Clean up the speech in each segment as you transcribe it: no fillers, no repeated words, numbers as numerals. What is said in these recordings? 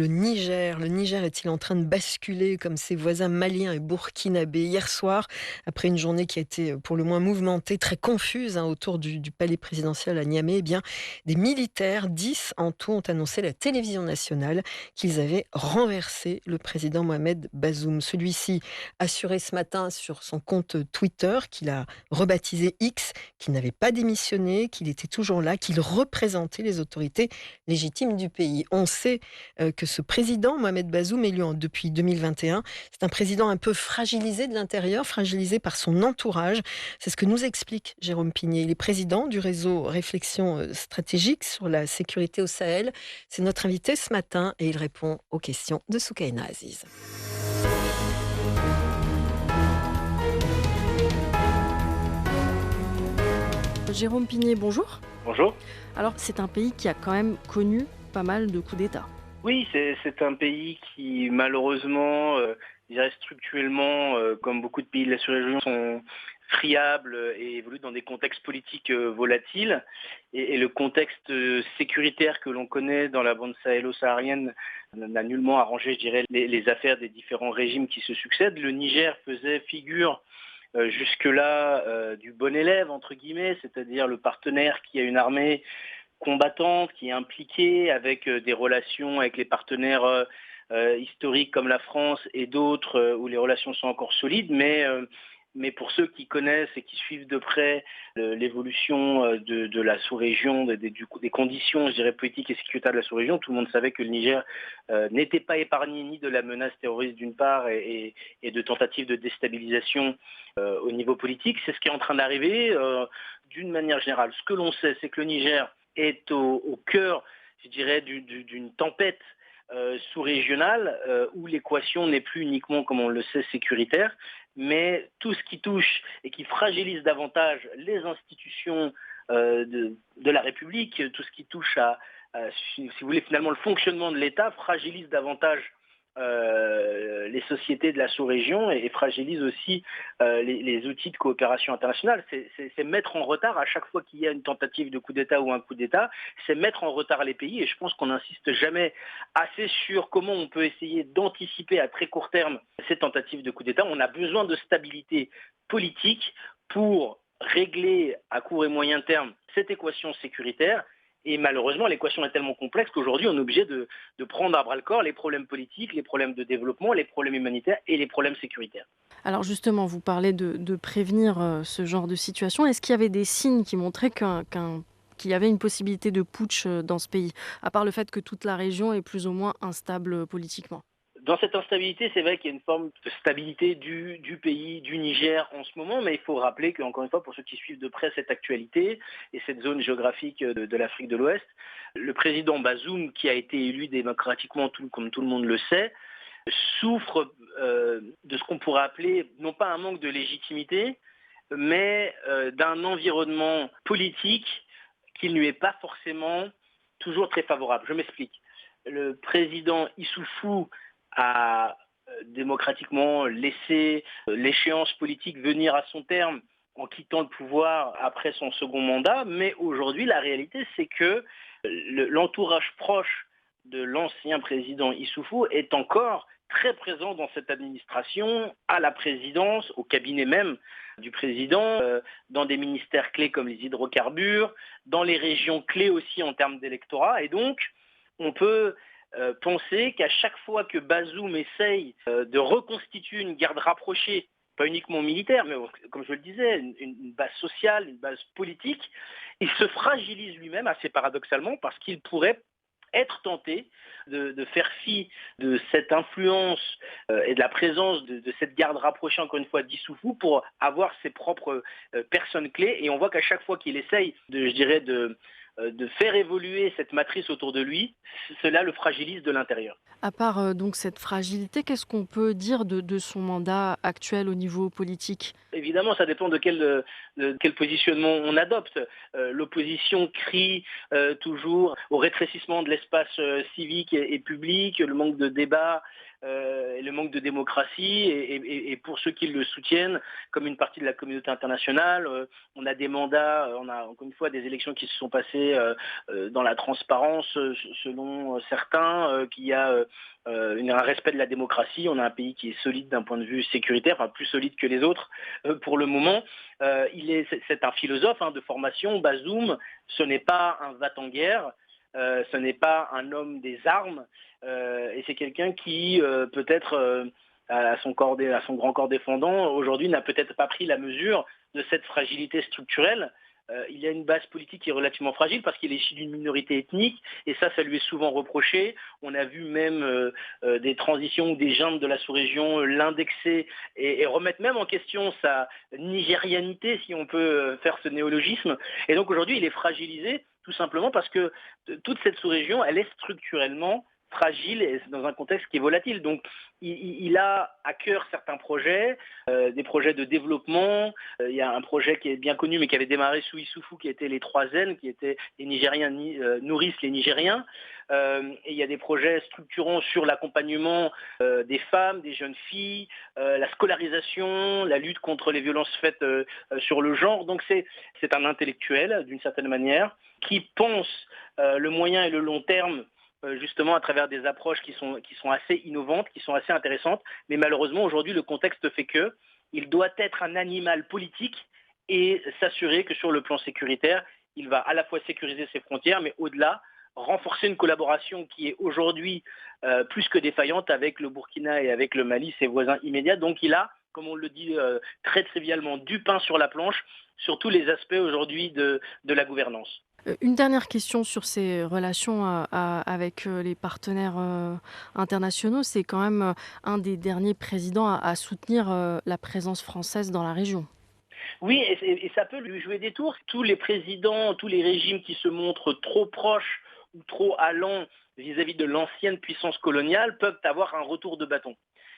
Le Niger est-il en train de basculer comme ses voisins maliens et burkinabés hier soir, après une journée qui a été pour le moins mouvementée, très confuse autour du palais présidentiel à Niamey? Eh bien, des militaires, 10 en tout, ont annoncé à la télévision nationale qu'ils avaient renversé le président Mohamed Bazoum. Celui-ci assurait ce matin sur son compte Twitter, qu'il a rebaptisé X, qu'il n'avait pas démissionné, qu'il était toujours là, qu'il représentait les autorités légitimes du pays. On sait que ce président, Mohamed Bazoum, élu depuis 2021, c'est un président un peu fragilisé de l'intérieur, fragilisé par son entourage. C'est ce que nous explique Jérôme Pigné. Il est président du réseau Réflexion stratégique sur la sécurité au Sahel. C'est notre invité ce matin et il répond aux questions de Soukaina Aziz. Jérôme Pigné, bonjour. Bonjour. Alors, c'est un pays qui a quand même connu pas mal de coups d'État. Oui, c'est un pays qui malheureusement, je dirais structurellement, comme beaucoup de pays de la sous-région, sont friables et évoluent dans des contextes politiques volatiles. Et le contexte sécuritaire que l'on connaît dans la bande sahélo-saharienne n'a nullement arrangé, je dirais, les affaires des différents régimes qui se succèdent. Le Niger faisait figure jusque-là du bon élève, entre guillemets, c'est-à-dire le partenaire qui a une armée combattante, qui est impliquée avec des relations avec les partenaires historiques comme la France et d'autres où les relations sont encore solides, mais pour ceux qui connaissent et qui suivent de près l'évolution de la sous-région, des conditions, je dirais, politiques et sécuritaires de la sous-région, tout le monde savait que le Niger n'était pas épargné ni de la menace terroriste d'une part et de tentatives de déstabilisation au niveau politique. C'est ce qui est en train d'arriver d'une manière générale. Ce que l'on sait, c'est que le Niger est au cœur, je dirais, d'une tempête sous-régionale où l'équation n'est plus uniquement, comme on le sait, sécuritaire, mais tout ce qui touche et qui fragilise davantage les institutions de la République, tout ce qui touche si vous voulez, finalement le fonctionnement de l'État fragilise davantage les sociétés de la sous-région et fragilise aussi les outils de coopération internationale. C'est mettre en retard à chaque fois qu'il y a une tentative de coup d'État ou un coup d'État, c'est mettre en retard les pays et je pense qu'on n'insiste jamais assez sur comment on peut essayer d'anticiper à très court terme ces tentatives de coup d'État. On a besoin de stabilité politique pour régler à court et moyen terme cette équation sécuritaire. Et malheureusement, l'équation est tellement complexe qu'aujourd'hui, on est obligé de prendre à bras-le-corps les problèmes politiques, les problèmes de développement, les problèmes humanitaires et les problèmes sécuritaires. Alors justement, vous parlez de prévenir ce genre de situation. Est-ce qu'il y avait des signes qui montraient qu'il y avait une possibilité de putsch dans ce pays, à part le fait que toute la région est plus ou moins instable politiquement? Dans cette instabilité, c'est vrai qu'il y a une forme de stabilité du pays, du Niger en ce moment, mais il faut rappeler qu'encore une fois, pour ceux qui suivent de près cette actualité et cette zone géographique de l'Afrique de l'Ouest, le président Bazoum, qui a été élu démocratiquement, comme tout le monde le sait, souffre de ce qu'on pourrait appeler, non pas un manque de légitimité, mais d'un environnement politique qui ne lui est pas forcément toujours très favorable. Je m'explique. Le président Issoufou a démocratiquement laissé l'échéance politique venir à son terme en quittant le pouvoir après son second mandat, mais aujourd'hui la réalité c'est que l'entourage proche de l'ancien président Issoufou est encore très présent dans cette administration, à la présidence, au cabinet même du président, dans des ministères clés comme les hydrocarbures, dans les régions clés aussi en termes d'électorat. Et donc, on peut penser qu'à chaque fois que Bazoum essaye de reconstituer une garde rapprochée, pas uniquement militaire, mais comme je le disais, une base sociale, une base politique, il se fragilise lui-même assez paradoxalement parce qu'il pourrait être tenté de faire fi de cette influence et de la présence de cette garde rapprochée, encore une fois, d'Issoufou pour avoir ses propres personnes clés. Et on voit qu'à chaque fois qu'il essaye de faire évoluer cette matrice autour de lui, cela le fragilise de l'intérieur. À part donc cette fragilité, qu'est-ce qu'on peut dire de son mandat actuel au niveau politique? Évidemment, ça dépend de quel positionnement on adopte. L'opposition crie toujours au rétrécissement de l'espace civique et public, le manque de débat, et le manque de démocratie. Et pour ceux qui le soutiennent, comme une partie de la communauté internationale, on a des mandats, on a encore une fois des élections qui se sont passées dans la transparence, selon certains, qu'il y a un respect de la démocratie. On a un pays qui est solide d'un point de vue sécuritaire, enfin plus solide que les autres pour le moment. C'est un philosophe de formation, Bazoum. Ce n'est pas un va-t-en-guerre. Ce n'est pas un homme des armes, et c'est quelqu'un qui peut-être à son grand corps défendant aujourd'hui n'a peut-être pas pris la mesure de cette fragilité structurelle. Il y a une base politique qui est relativement fragile parce qu'il est issu d'une minorité ethnique et ça lui est souvent reproché. On a vu même des transitions ou des juntes de la sous-région l'indexer et remettre même en question sa nigérianité, si on peut faire ce néologisme. Et donc aujourd'hui, il est fragilisé tout simplement parce que toute cette sous-région, elle est structurellement fragile et c'est dans un contexte qui est volatile. Donc il a à cœur certains projets, des projets de développement. Il y a un projet qui est bien connu mais qui avait démarré sous Issoufou qui était les 3 N, qui étaient les Nigériens nourrissent les Nigériens. Et il y a des projets structurants sur l'accompagnement des femmes, des jeunes filles, la scolarisation, la lutte contre les violences faites sur le genre. Donc c'est un intellectuel d'une certaine manière qui pense le moyen et le long terme justement à travers des approches qui sont assez innovantes, qui sont assez intéressantes. Mais malheureusement, aujourd'hui, le contexte fait que il doit être un animal politique et s'assurer que sur le plan sécuritaire, il va à la fois sécuriser ses frontières, mais au-delà, renforcer une collaboration qui est aujourd'hui plus que défaillante avec le Burkina et avec le Mali, ses voisins immédiats. Donc il a, comme on le dit très trivialement, du pain sur la planche sur tous les aspects aujourd'hui de la gouvernance. Une dernière question sur ces relations avec les partenaires internationaux. C'est quand même un des derniers présidents à soutenir la présence française dans la région. Oui, et ça peut lui jouer des tours. Tous les présidents, tous les régimes qui se montrent trop proches ou trop allants vis-à-vis de l'ancienne puissance coloniale peuvent avoir un retour de bâton.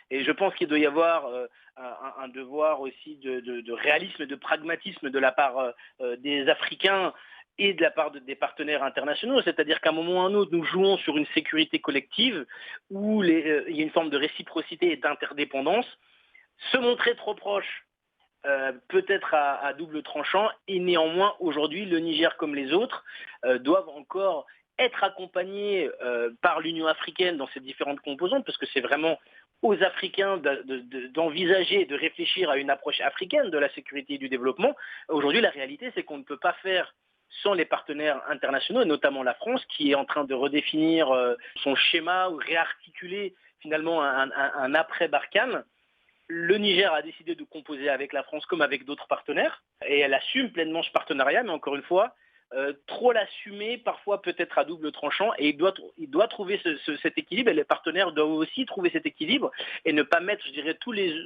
Et je pense qu'il doit y avoir un devoir aussi de réalisme, de pragmatisme de la part des Africains et de la part des partenaires internationaux. C'est-à-dire qu'à un moment ou à un autre, nous jouons sur une sécurité collective où il y a une forme de réciprocité et d'interdépendance. Se montrer trop proche peut-être à double tranchant, et néanmoins aujourd'hui le Niger comme les autres doivent encore être accompagnés par l'Union africaine dans ses différentes composantes, parce que c'est vraiment aux Africains d'envisager, de réfléchir à une approche africaine de la sécurité et du développement. Aujourd'hui, la réalité, c'est qu'on ne peut pas faire sans les partenaires internationaux, et notamment la France, qui est en train de redéfinir son schéma ou réarticuler finalement un après-Barkhane. Le Niger a décidé de composer avec la France comme avec d'autres partenaires et elle assume pleinement ce partenariat, mais encore une fois, trop l'assumer, parfois peut-être à double tranchant, et il doit trouver cet équilibre, et les partenaires doivent aussi trouver cet équilibre et ne pas mettre, je dirais,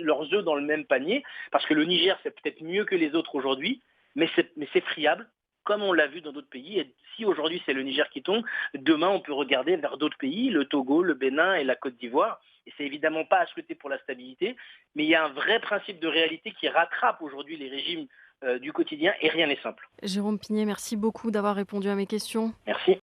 leurs œufs dans le même panier, parce que le Niger, c'est peut-être mieux que les autres aujourd'hui, mais c'est friable, comme on l'a vu dans d'autres pays. Et si aujourd'hui c'est le Niger qui tombe, demain on peut regarder vers d'autres pays, le Togo, le Bénin et la Côte d'Ivoire. Et c'est évidemment pas à souhaiter pour la stabilité, mais il y a un vrai principe de réalité qui rattrape aujourd'hui les régimes du quotidien, et rien n'est simple. Jérôme Pignet, merci beaucoup d'avoir répondu à mes questions. Merci.